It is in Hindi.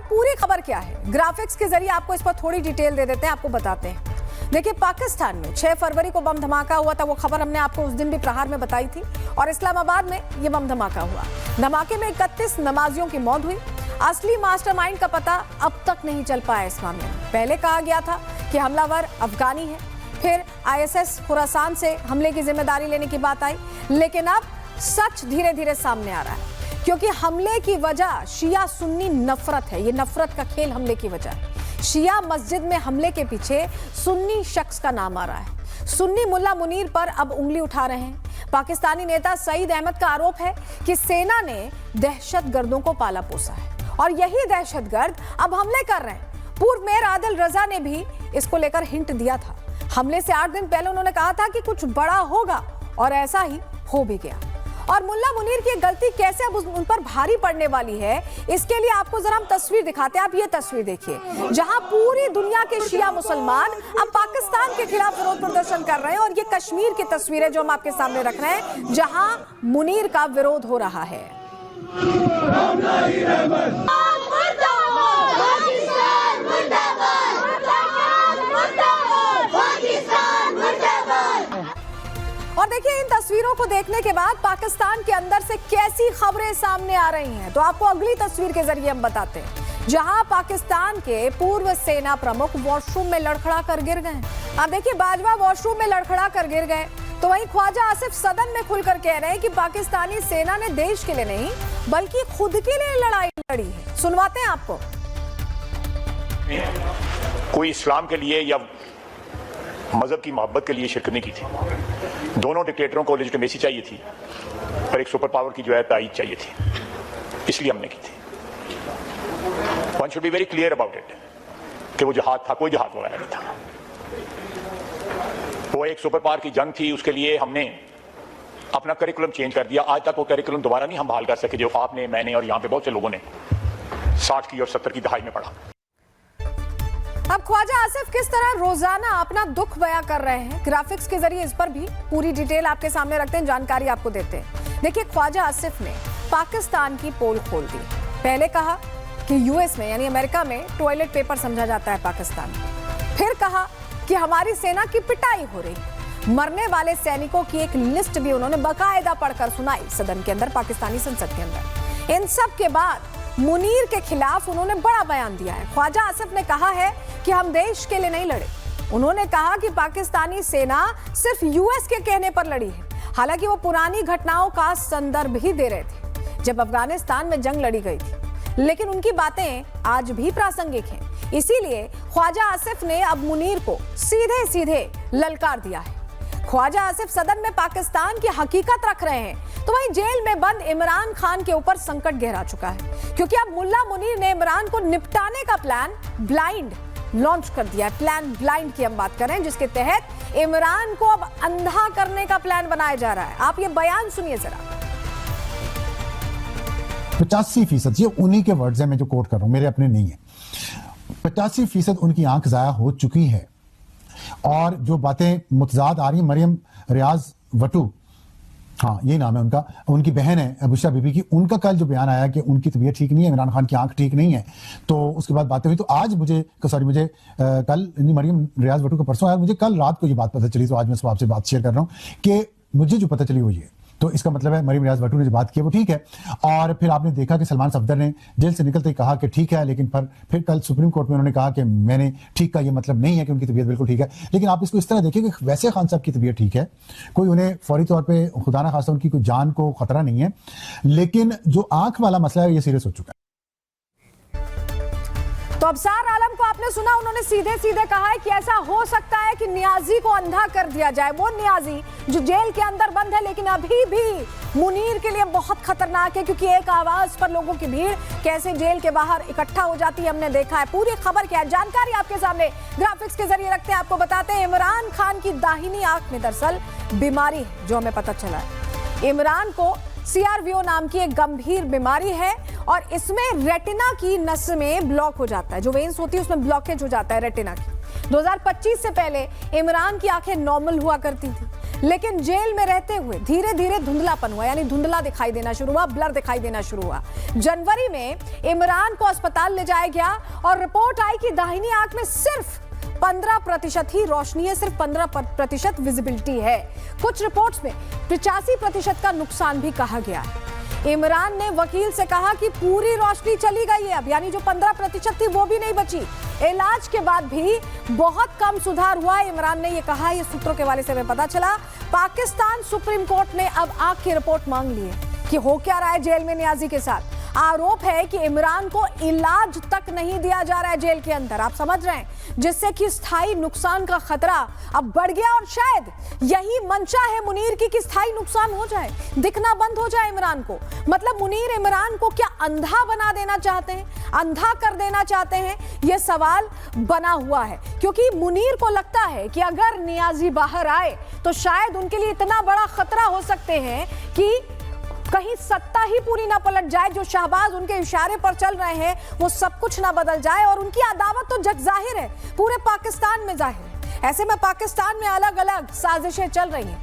पूरी खबर क्या है, ग्राफिक्स के जरिए आपको इस पर थोड़ी डिटेल दे देते हैं, आपको बताते हैं। देखिए, पाकिस्तान में 6 फरवरी को बम धमाका हुआ था। वो खबर हमने आपको उस दिन भी प्रहार में बताई थी। और इस्लामाबाद में ये बम धमाका हुआ। धमाके में 31 नमाजियों की मौत हुई। असली मास्टरमाइंड का पता अब तक नहीं चल पाया इस मामले में। पहले कहा गया था कि हमलावर अफगानी है, फिर ISS खुरासान से हमले की जिम्मेदारी लेने की बात आई, लेकिन अब सच धीरे धीरे सामने आ रहा है। क्योंकि हमले की वजह शिया सुन्नी नफरत है। ये नफरत का खेल हमले की वजह है। शिया मस्जिद में हमले के पीछे सुन्नी शख्स का नाम आ रहा है। सुन्नी मुल्ला मुनीर पर अब उंगली उठा रहे हैं। पाकिस्तानी नेता सईद अहमद का आरोप है कि सेना ने दहशतगर्दों को पाला पोसा है और यही दहशतगर्द अब हमले कर रहे हैं। पूर्व मेयर आदिल रजा ने भी इसको लेकर हिंट दिया था। हमले से 8 दिन पहले उन्होंने कहा था कि कुछ बड़ा होगा और ऐसा ही हो भी गया। और मुल्ला मुनीर की गलती कैसे अब उन पर भारी पड़ने वाली है, इसके लिए आपको जरा हम तस्वीर दिखाते हैं। आप ये तस्वीर देखिए, जहां पूरी दुनिया के शिया मुसलमान अब पाकिस्तान के खिलाफ विरोध प्रदर्शन कर रहे हैं। और ये कश्मीर की तस्वीर है जो हम आपके सामने रख रहे हैं, जहां मुनीर का विरोध हो रहा है। और देखिए, इन तस्वीरों को देखने के बाद पाकिस्तान के अंदर से कैसी खबरें सामने आ रही हैं, तो आपको अगली तस्वीर के जरिए हम बताते हैं, जहां पाकिस्तान के पूर्व सेना प्रमुख वॉशरूम में लड़खड़ा कर गिर गए। अब देखिए, बाजवा वॉशरूम में लड़खड़ा कर गिर गए, तो वहीं ख्वाजा आसिफ सदन में खुलकर कह रहे हैं कि पाकिस्तानी सेना ने देश के लिए नहीं बल्कि खुद के लिए लड़ाई लड़ी है। सुनवाते हैं आपको। कोई इस्लाम के लिए या मजहब की मोहब्बत के लिए शिरकत नहीं की थी। दोनों डिक्टेटरों को लेजिटिमेसी चाहिए थी और एक सुपर पावर की जो है तायीद चाहिए थी, इसलिए हमने की थी। One should be very clear about it कि वो जहाद था, कोई जहाद वगैरह नहीं था। वो एक सुपर पावर की जंग थी, उसके लिए हमने अपना करिकुलम चेंज कर दिया। आज तक वो करिकुलम दोबारा नहीं हम बहाल कर सके जो आपने, मैंने और यहाँ पे बहुत से लोगों ने 60 की और 70 की दहाई में पढ़ा। अब ख्वाजा आसिफ किस तरह रोजाना अपना दुख बयां कर रहे हैं, ग्राफिक्स के जरिए इस पर भी पूरी डिटेल आपके सामने रखते हैं, जानकारी आपको देते हैं। देखिए, ख्वाजा आसिफ ने पाकिस्तान की पोल खोल दी। पहले कहा कि US में यानी अमेरिका में टॉयलेट पेपर समझा जाता है पाकिस्तान। फिर कहा कि हमारी सेना की पिटाई हो रही। मरने वाले सैनिकों की एक लिस्ट भी उन्होंने बाकायदा पढ़कर सुनाई सदन के अंदर, पाकिस्तानी संसद के अंदर। इन सब के बाद मुनीर के खिलाफ उन्होंने बड़ा बयान दिया है। ख्वाजा आसिफ ने कहा है कि हम देश के लिए नहीं लड़े। उन्होंने कहा कि पाकिस्तानी सेना सिर्फ US के कहने पर लड़ी है। हालांकि वो पुरानी घटनाओं का संदर्भ ही दे रहे थे जब अफगानिस्तान में जंग लड़ी गई थी, लेकिन उनकी बातें आज भी प्रासंगिक हैं। इसीलिए ख्वाजा आसिफ ने अब मुनीर को सीधे सीधे ललकार दिया है। ख्वाजा आसिफ सदन में पाकिस्तान की हकीकत रख रहे हैं, तो वहीं जेल में बंद इमरान खान के ऊपर संकट गहरा चुका है, क्योंकि अब मुल्ला मुनीर ने इमरान को निपटाने का प्लान ब्लाइंड लॉन्च कर दिया है। प्लान ब्लाइंड की हम बात करें, जिसके तहत इमरान को अब अंधा करने का प्लान बनाया जा रहा है। आप ये बयान सुनिए जरा। 85%, ये उन्हीं के वर्ड्स हैं, मैं जो कोट कर रहा हूं, मेरे अपने नहीं है। 85% उनकी आंख जाया हो चुकी है। और जो बातें मुतजाद आ रही हैं, मरियम रियाज वटू, हाँ यही नाम है उनका, उनकी बहन है अबुशा बीबी की, उनका कल जो बयान आया कि उनकी तबीयत ठीक नहीं है, इमरान खान की आंख ठीक नहीं है, तो उसके बाद बातें हुई। तो आज मुझे कल मरियम रियाज वटू का परसों आया, मुझे कल रात को ये बात पता चली, तो आज मैं आपसे बात शेयर कर रहा हूँ कि मुझे जो पता चली वो ये। तो इसका मतलब है मरियम रियाज वटू ने जो बात की वो ठीक है। और फिर आपने देखा कि सलमान सफदर ने जेल से निकलते ही कहा कि ठीक है, लेकिन फिर कल सुप्रीम कोर्ट में उन्होंने कहा कि मैंने ठीक का ये मतलब नहीं है कि उनकी तबीयत बिल्कुल ठीक है। लेकिन आप इसको इस तरह देखिए कि वैसे खान साहब की तबीयत ठीक है, कोई उन्हें फौरी तौर पर खुदा ना खास्ता उनकी कोई जान को खतरा नहीं है, लेकिन जो आंख वाला मसला है ये सीरियस हो चुका है। तो अबसार आलम को आपने सुना, उन्होंने सीधे सीधे कहा है कि ऐसा हो सकता है कि नियाजी को अंधा कर दिया जाए। वो नियाजी जो जेल के अंदर बंद है, लेकिन अभी भी मुनीर के लिए बहुत खतरनाक है, क्योंकि एक आवाज पर लोगों की भीड़ कैसे जेल के बाहर इकट्ठा हो जाती है हमने देखा है। पूरी खबर क्या है, जानकारी आपके सामने ग्राफिक्स के जरिए रखते हैं, आपको बताते हैं। इमरान खान की दाहिनी आंख में दरअसल बीमारी है, जो हमें पता चला है। इमरान को CRVO नाम की एक गंभीर बीमारी है और इसमें रेटिना की नस में ब्लॉक हो जाता है, जो वेन्स होती है उसमें ब्लॉकेज हो जाता है रेटिना की। 2025 से पहले इमरान की आंखें नॉर्मल हुआ करती थी, लेकिन जेल में रहते हुए धीरे धीरे धुंधलापन हुआ, यानी धुंधला दिखाई देना शुरू हुआ, ब्लर दिखाई देना शुरू हुआ। जनवरी में इमरान को अस्पताल ले जाया गया और रिपोर्ट आई कि दाहिनी आंख में सिर्फ 15% ही रोशनी है, सिर्फ 15% विजिबिलिटी है। कुछ रिपोर्ट्स में 85% का नुकसान भी कहा गया है। इमरान ने वकील से कहा कि पूरी रोशनी चली गई है अब, यानी जो 15% थी वो भी नहीं बची। इलाज के बाद भी बहुत कम सुधार हुआ, इमरान ने ये कहा। ये सूत्रों के हवाले से हमें पता चला। पाकिस्तान सुप्रीम कोर्ट ने अब आंख की रिपोर्ट मांग ली है कि हो क्या रहा है जेल में नियाजी के साथ। आरोप है कि इमरान को इलाज तक नहीं दिया जा रहा है जेल के अंदर, आप समझ रहे हैं, जिससे कि स्थायी नुकसान का खतरा अब बढ़ गया। और शायद यही मंशा है मुनीर की कि स्थायी नुकसान हो जाए, दिखना बंद हो जाए इमरान को। मतलब मुनीर इमरान को क्या अंधा बना देना चाहते हैं, अंधा कर देना चाहते हैं, यह सवाल बना हुआ है। क्योंकि मुनीर को लगता है कि अगर नियाजी बाहर आए तो शायद उनके लिए इतना बड़ा खतरा हो सकते हैं कि कहीं सत्ता ही पूरी ना पलट जाए, जो शहबाज उनके इशारे पर चल रहे हैं वो सब कुछ ना बदल जाए। और उनकी अदावत तो जग जाहिर है, पूरे पाकिस्तान में जाहिर है। ऐसे में पाकिस्तान में अलग अलग साजिशें चल रही हैं।